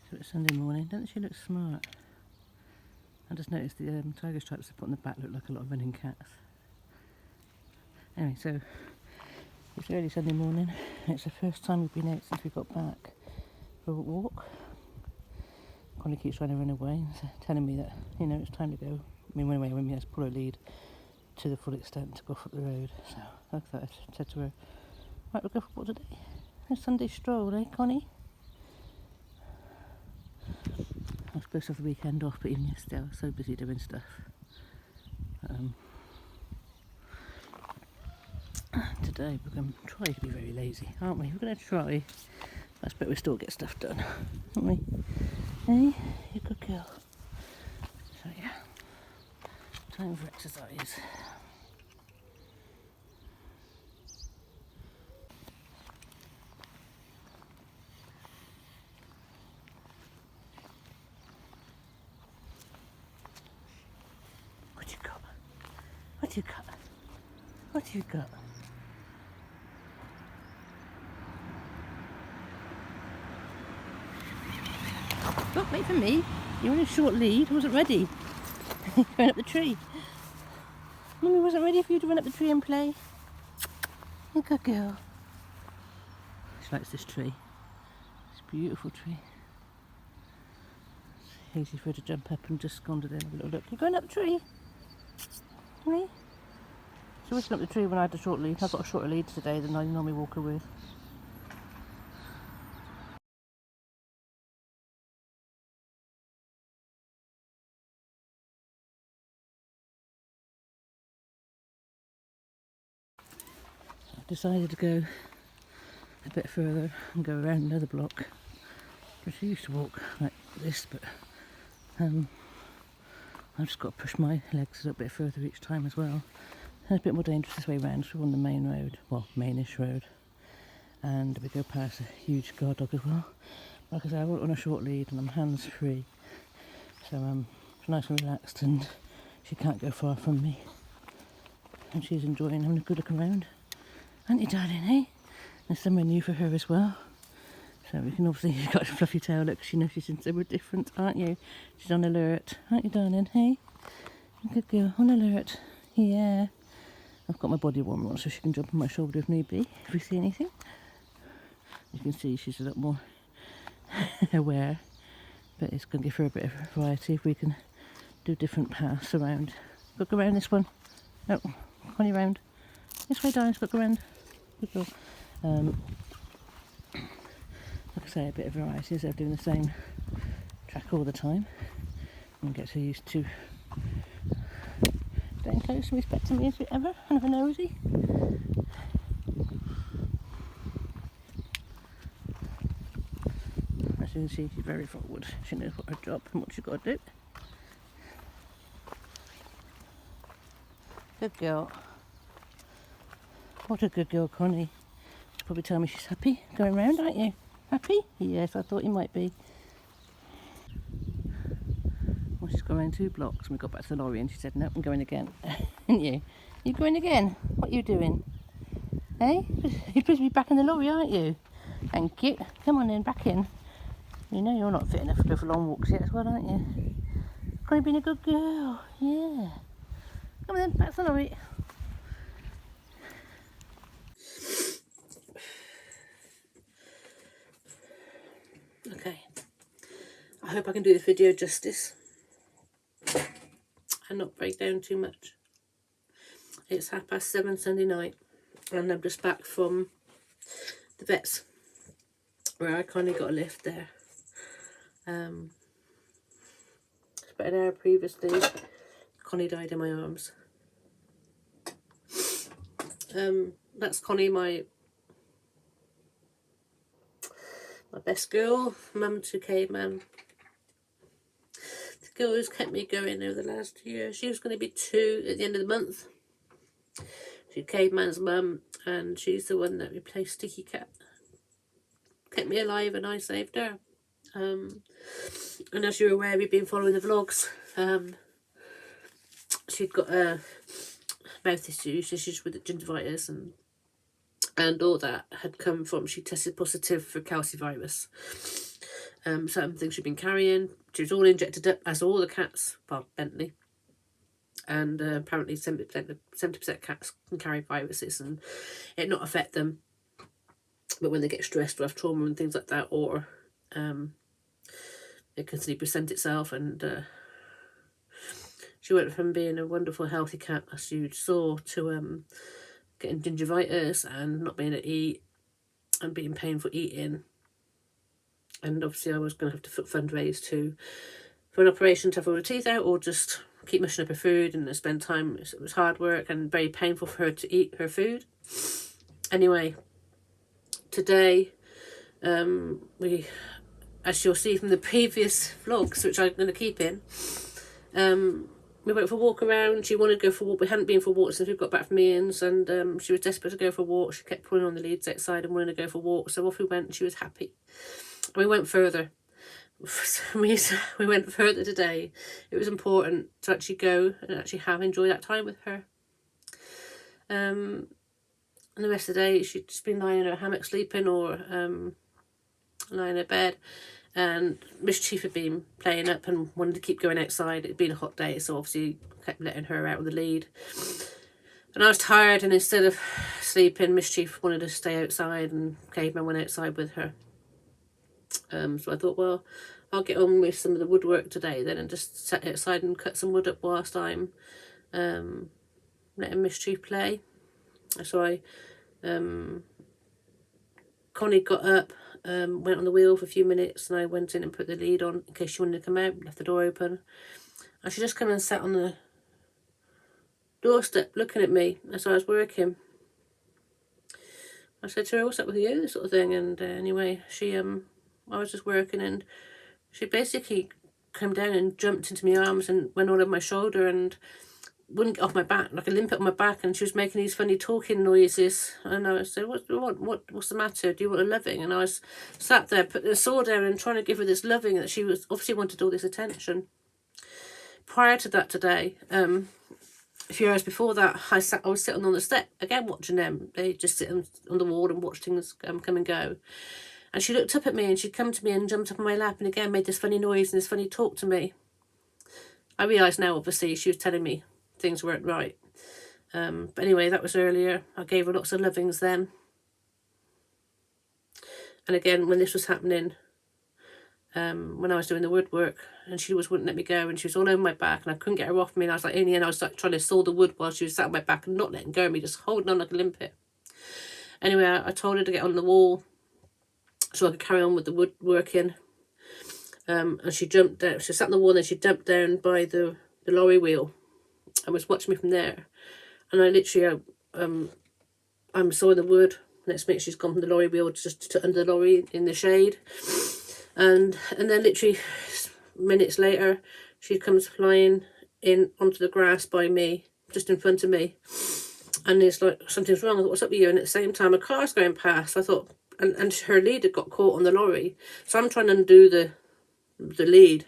So it's Sunday morning. Doesn't she look smart? I just noticed the tiger stripes they put on the back look like a lot of running cats. Anyway, so it's early Sunday morning. It's the first time we've been out since we got back for a walk. Connie keeps trying to run away, telling me that, you know, it's time to go. I mean, when we has to pull her lead to the full extent to go up the road. So I thought I said to her, right, we'll go for a walk today. A Sunday stroll, eh, Connie? I was supposed to have the weekend off, but even yesterday I was so busy doing stuff. Today we're going to try to be very lazy, aren't we? We're going to try. I expect we still get stuff done, aren't we? Hey, you good girl. So yeah, time for exercise. What you got? What you got? What you got? Don't wait for me. You're on a short lead. I wasn't ready. Going up the tree. Mummy wasn't ready for you to run up the tree and play. You good girl. She likes this tree. It's a beautiful tree. It's easy for her to jump up and just wander there and have a little look. You're going up the tree? Me? She was going up the tree when I had the short lead. I've got a shorter lead today than I normally walk her with. I decided to go a bit further and go around another block. She used to walk like this, but I've just got to push my legs a little bit further each time as well. And it's a bit more dangerous this way round, so we're on the main road, well, mainish road, and we go past a huge guard dog as well. Like I said, I walk on a short lead and I'm hands free, so it's nice and relaxed, and she can't go far from me, and she's enjoying having a good look around. Aren't you, darling, eh? There's somewhere new for her as well. So we can obviously, she's got a fluffy tail, look, she knows she's in somewhere different, aren't you? She's on alert, aren't you, darling, hey? Good girl, on alert, yeah. I've got my body warmer on so she can jump on my shoulder if need be, if we see anything. You can see she's a lot more aware, but it's going to give her a bit of variety if we can do different paths around. Look around this one. Oh, Connie round. This way, darling, look around. Good girl. Like I say, a bit of variety instead of doing the same track all the time, and get her used to staying close and respecting me as we ever, and have a nosy. As you can see, she's very forward. She knows what her job and what she's got to do. Good girl. What a good girl, Connie. She'll probably tell me she's happy going round, aren't you? Happy? Yes, I thought you might be. Well, she's gone around 2 blocks and we got back to the lorry and she said, nope, I'm going again. Didn't you? You going again? What are you doing? Hey? You're supposed to be back in the lorry, aren't you? Thank you. Come on then, back in. You know you're not fit enough to go for long walks yet as well, aren't you? Connie being a good girl. Yeah. Come on then, back to the lorry. Okay, I hope I can do the video justice and not break down too much. It's 7:30 Sunday night and I'm just back from the vet's where I kind of got a lift there. About an hour previously, Connie died in my arms. That's Connie, my best girl, mum to caveman. The girl who's kept me going over the last year. She was going to be 2 at the end of the month. She's caveman's mum, and she's the one that replaced Sticky Cat. Kept me alive and I saved her. And as you're aware, we've been following the vlogs. She'd got mouth issues with the gingivitis and all that had come from, she tested positive for calcivirus. certain things she'd been carrying. She was all injected up, as all the cats, well, Bentley. And apparently 70% cats can carry viruses and it not affect them. But when they get stressed or have trauma and things like that, or it can simply present itself. And she went from being a wonderful, healthy cat, as you saw, to getting gingivitis and not being able to eat and being painful eating. And obviously I was going to have to fundraise for an operation to have all the teeth out, or just keep mushing up her food and spend time. It was hard work and very painful for her to eat her food. Anyway, today, we, as you'll see from the previous vlogs, which I'm going to keep in, we went for a walk around. She wanted to go for a walk. We hadn't been for a walk since we got back from Ian's, and she was desperate to go for a walk. She kept pulling on the leads outside and wanted to go for a walk. So off we went, and she was happy. And we went further. For some reason, we went further today. It was important to actually go and actually enjoy that time with her. And the rest of the day, she'd just been lying in her hammock sleeping, or lying in her bed. And Mischief had been playing up and wanted to keep going outside. It'd been a hot day, so obviously kept letting her out on the lead. And I was tired, and instead of sleeping, Mischief wanted to stay outside, and Caveman went outside with her. So I thought, well, I'll get on with some of the woodwork today then, and just sit outside and cut some wood up whilst I'm letting Mischief play. So Connie got up, went on the wheel for a few minutes, and I went in and put the lead on in case she wanted to come out, left the door open. And she just came and sat on the doorstep looking at me as I was working. I said to her, what's up with you, this sort of thing. And anyway, I was just working, and she basically came down and jumped into my arms and went all over my shoulder and wouldn't get off my back, like a limpet on my back, and she was making these funny talking noises. And I said, what's the matter? Do you want a loving? And I was sat there, putting the sword down and trying to give her this loving, that she was obviously wanted all this attention. Prior to that today, a few hours before that, I was sitting on the step again watching them. They just sit on the wall and watch things come and go. And she looked up at me, and she'd come to me and jumped up on my lap, and again made this funny noise and this funny talk to me. I realise now, obviously, she was telling me things weren't right. But anyway, that was earlier. I gave her lots of lovings then. And again, when this was happening, when I was doing the woodwork, and she wouldn't let me go, and she was all over my back, and I couldn't get her off me, and I was like, in the end, I was like trying to saw the wood while she was sat on my back and not letting go of me, just holding on like a limpet. Anyway, I told her to get on the wall so I could carry on with the woodworking. And she jumped down. She sat on the wall, and then she jumped down by the lorry wheel and was watching me from there. And I literally, I'm sawing the wood. Next minute, she's gone from the lorry wheel just to under the lorry in the shade. And then literally minutes later, she comes flying in onto the grass by me, just in front of me. And it's like, something's wrong. I thought, what's up with you? And at the same time, a car's going past. I thought, and her lead had got caught on the lorry. So I'm trying to undo the lead.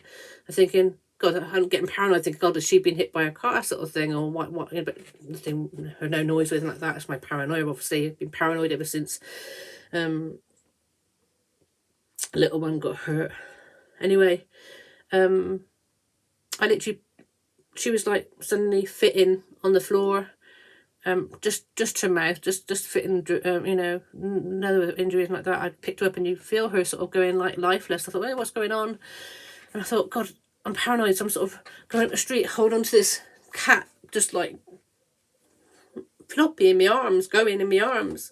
I'm thinking, God, I'm getting paranoid. Thinking, God, has she been hit by a car, sort of thing, or what? But nothing, no noise or anything like that. It's my paranoia. Obviously, I've been paranoid ever since little one got hurt. Anyway, I literally, she was like suddenly fitting on the floor. Just her mouth, just fitting, no injuries like that. I picked her up, and you feel her sort of going like lifeless. I thought, hey, what's going on? And I thought, God, I'm paranoid. So I'm sort of going up the street, hold on to this cat, just like floppy in my arms, going in my arms.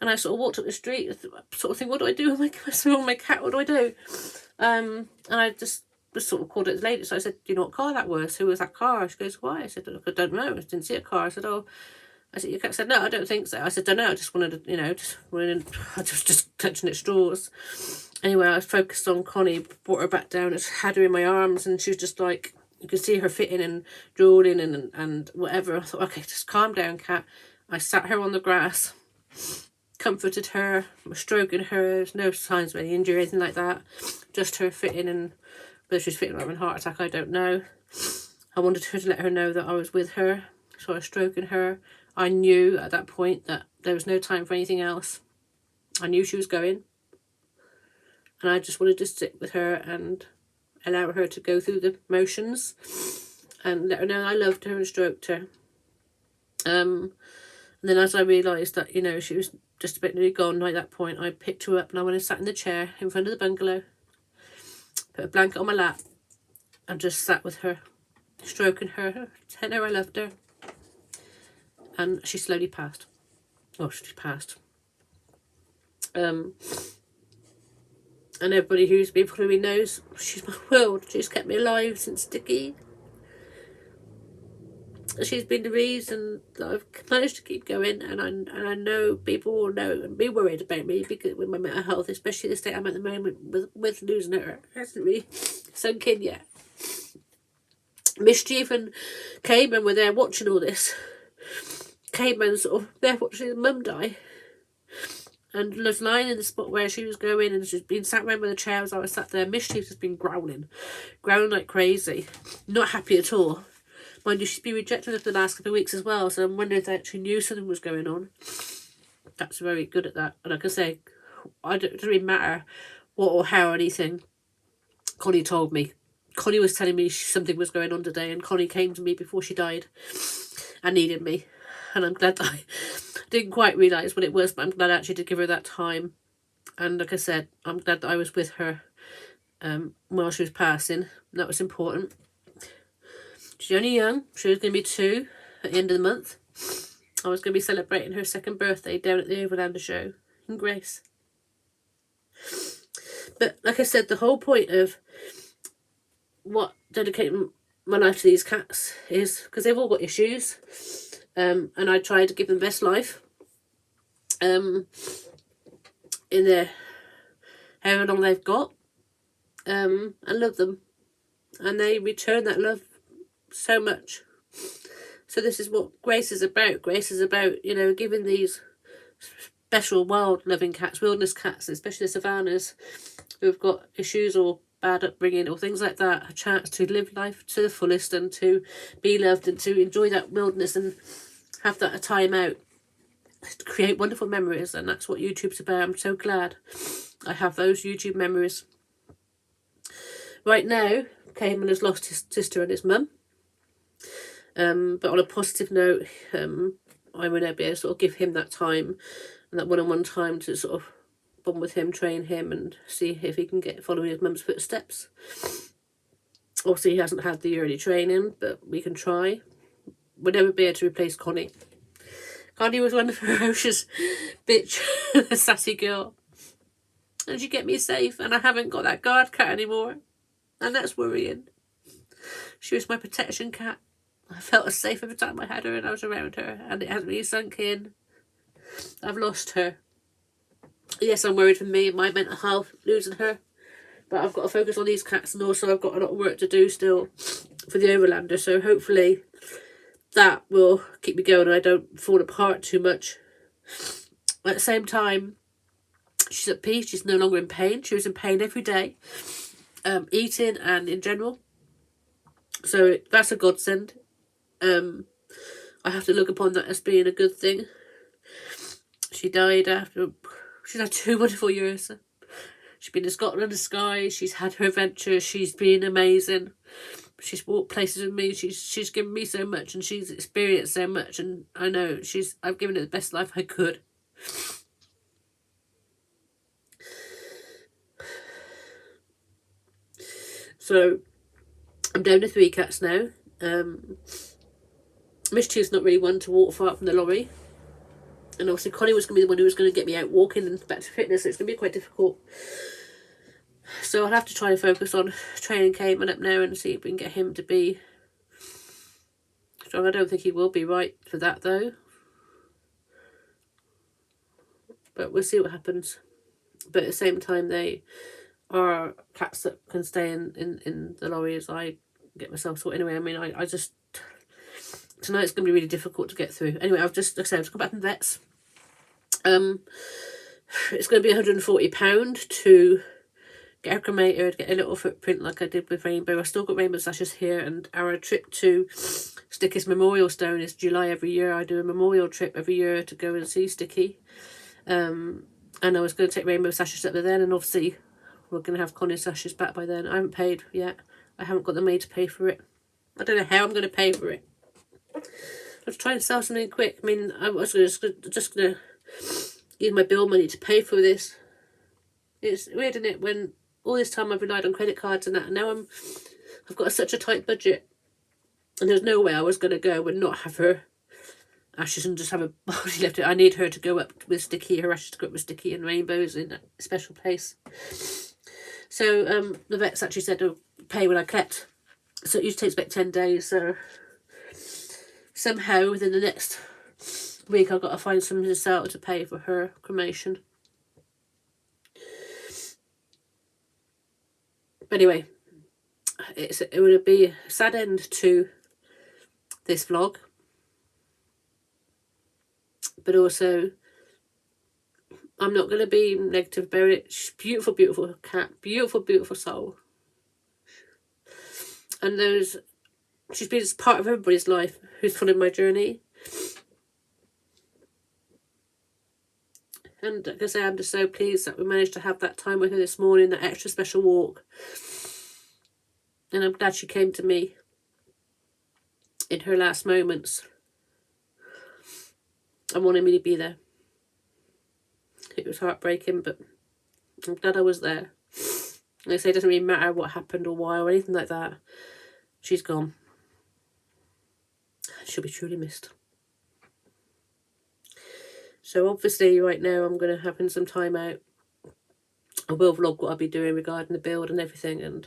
And I sort of walked up the street, sort of think, what do I do? I'm like, what's wrong with my cat? What do I do? And I just sort of called it later. So I said, do you know what car that was? Who was that car? She goes, why? I said, look, I don't know. I didn't see a car. I said, oh. I said, your cat? Said, no, I don't think so. I said, don't know. I just wanted to, I was just clutching at straws. Anyway, I was focused on Connie, brought her back down, just had her in my arms, and she was just like, you could see her fitting and drooling and whatever. I thought, okay, just calm down, cat. I sat her on the grass, comforted her, was stroking her. There's no signs of any injury or anything like that. Just her fitting, and whether she was fitting like a heart attack, I don't know. I wanted her to let her know that I was with her, so I was stroking her. I knew at that point that there was no time for anything else. I knew she was going, and I just wanted to sit with her and allow her to go through the motions and let her know I loved her and stroked her. And then as I realised that, you know, she was just about nearly gone at that point, I picked her up and I went and sat in the chair in front of the bungalow, put a blanket on my lap and just sat with her, stroking her, telling her I loved her. And she slowly passed. Oh, she passed. And everybody who's been following me knows she's my world. She's kept me alive since Sticky. She's been the reason that I've managed to keep going, and I know people will know and be worried about me because with my mental health, especially the state I'm at the moment with losing her. It hasn't really sunk in yet. Mischief and Cayman were there watching all this. Cayman sort of there watching his mum die, and was lying in the spot where she was going, and she's been sat around with the chair as I was sat there. Mischief has been growling like crazy, not happy at all. Mind you, she's been rejected for the last couple of weeks as well, so I'm wondering if they actually knew something was going on. That's very good at that. And like I say, it doesn't really matter what or how or anything. Connie told me. Connie was telling me something was going on today, and Connie came to me before she died and needed me. And I'm glad that I didn't quite realise what it was, but I'm glad I actually did give her that time. And like I said, I'm glad that I was with her while she was passing. That was important. She's only young. She was going to be 2 at the end of the month. I was going to be celebrating her 2nd birthday down at the Overlander show in Grace. But like I said, the whole point of what dedicating my life to these cats is because they've all got issues, and I try to give them the best life in their however long they've got, and love them, and they return that love so much. So this is what Grace is about. Grace is about, you know, giving these special wild loving cats, wilderness cats, especially the Savannahs who've got issues or bad upbringing or things like that, a chance to live life to the fullest and to be loved and to enjoy that wilderness and have that a time out, to create wonderful memories. And that's what YouTube's about. I'm so glad I have those YouTube memories. Right now, Cayman has lost his sister and his mum. But on a positive note, I will now be able to sort of give him that time and that one-on-one time to sort of bond with him, train him and see if he can follow his mum's footsteps. Obviously he hasn't had the early training, but we can try. We'll never be able to replace Connie. Connie was one ferocious bitch, a sassy girl. And she kept me safe, and I haven't got that guard cat anymore. And that's worrying. She was my protection cat. I felt as safe every time I had her and I was around her, and it hasn't really sunk in. I've lost her. Yes, I'm worried for me and my mental health, losing her. But I've got to focus on these cats, and also I've got a lot of work to do still for the Overlander. So hopefully that will keep me going and I don't fall apart too much. At the same time, she's at peace. She's no longer in pain. She was in pain every day, eating and in general. So that's a godsend. I have to look upon that as being a good thing. She died after... She's had 2 wonderful years. She's been to Scotland and Skye. She's had her adventures. She's been amazing. She's walked places with me. She's given me so much, and she's experienced so much. And I know I've given her the best life I could. So I'm down to 3 cats now. Mischief's not really one to walk far from the lorry. And obviously Connie was going to be the one who was going to get me out walking and back to fitness, so it's going to be quite difficult. So I'll have to try and focus on training Cayman up now and see if we can get him to be strong. I don't think he will be right for that though. But we'll see what happens. But at the same time, they are cats that can stay in the lorry as I get myself sorted. Anyway, I mean, I just... Tonight's going to be really difficult to get through. Anyway, I've just come back from the vets. It's going to be £140 to get her cremated, get a little footprint like I did with Rainbow. I've still got Rainbow sashes here, and our trip to Sticky's Memorial Stone is July every year. I do a memorial trip every year to go and see Sticky. And I was going to take Rainbow sashes up there then, and obviously we're going to have Connie's ashes back by then. I haven't paid yet. I haven't got the money to pay for it. I don't know how I'm going to pay for it. I was trying to sell something quick. I mean, I was just going to use my bill money to pay for this. It's weird, isn't it, when all this time I've relied on credit cards and that, and now I've got such a tight budget, and there's no way I was going to go and not have her ashes and just have a body left. I need her to go up with Sticky, her ashes to go up with Sticky and rainbows in a special place. So the vets actually said to pay when I collect. So it usually takes about 10 days. So somehow within the next week I've got to find something to sell to pay for her cremation. But anyway, it would be a sad end to this vlog. But also, I'm not going to be negative about it. She's a beautiful, beautiful cat. Beautiful, beautiful soul. And she's been part of everybody's life who's followed my journey. And like I say, I'm just so pleased that we managed to have that time with her this morning, that extra special walk. And I'm glad she came to me in her last moments and wanted me to be there. It was heartbreaking, but I'm glad I was there. Like I say, it doesn't really matter what happened or why or anything like that. She's gone. She'll be truly missed. So obviously right now I'm going to have some time out. I will vlog what I'll be doing regarding the build and everything,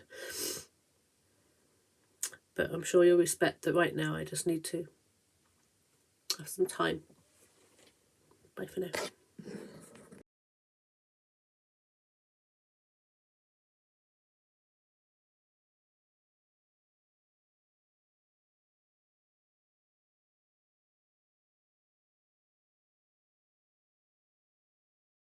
but I'm sure you'll respect that right now I just need to have some time. Bye for now.